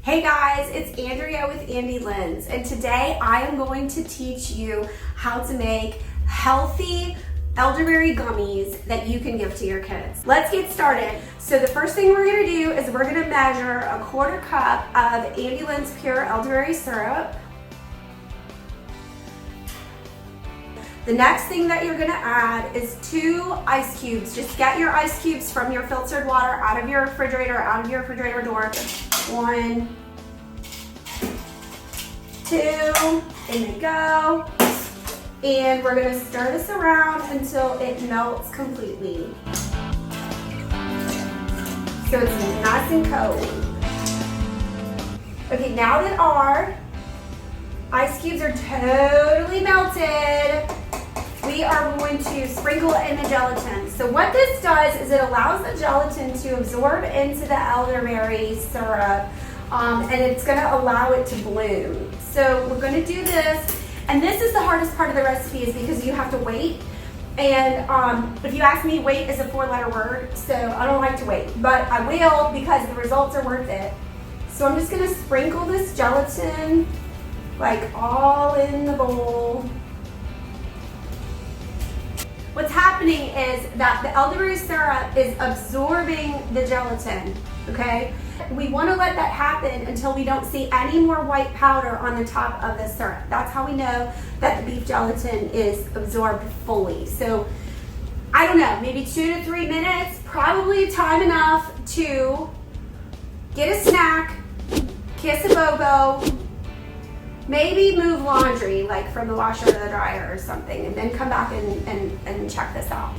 Hey guys, it's Andrea with Andi Lynn, and today I am going to teach you how to make healthy elderberry gummies that you can give to your kids. Let's get started. So the first thing we're gonna do is we're gonna measure a 1/4 cup of Andi Lynn's pure elderberry syrup. The next thing that you're gonna add is 2 ice cubes. Just get your ice cubes from your filtered water out of your refrigerator, out of your refrigerator door. 1, 2, in they go. And we're gonna stir this around until it melts completely. So it's nice and cold. Okay, now that our ice cubes are totally melted, we are going to sprinkle in the gelatin. So what this does is it allows the gelatin to absorb into the elderberry syrup, and it's gonna allow it to bloom. So we're gonna do this, and this is the hardest part of the recipe is because you have to wait. And if you ask me, wait is a 4-letter word, so I don't like to wait, but I will because the results are worth it. So I'm just gonna sprinkle this gelatin like all in the bowl. What's happening is that the elderberry syrup is absorbing the gelatin, okay? We want to let that happen until we don't see any more white powder on the top of the syrup. That's how we know that the beef gelatin is absorbed fully. So, I don't know, maybe 2 to 3 minutes, probably time enough to get a snack, kiss a bobo, maybe move laundry, like from the washer to the dryer or something, and then come back and check this out.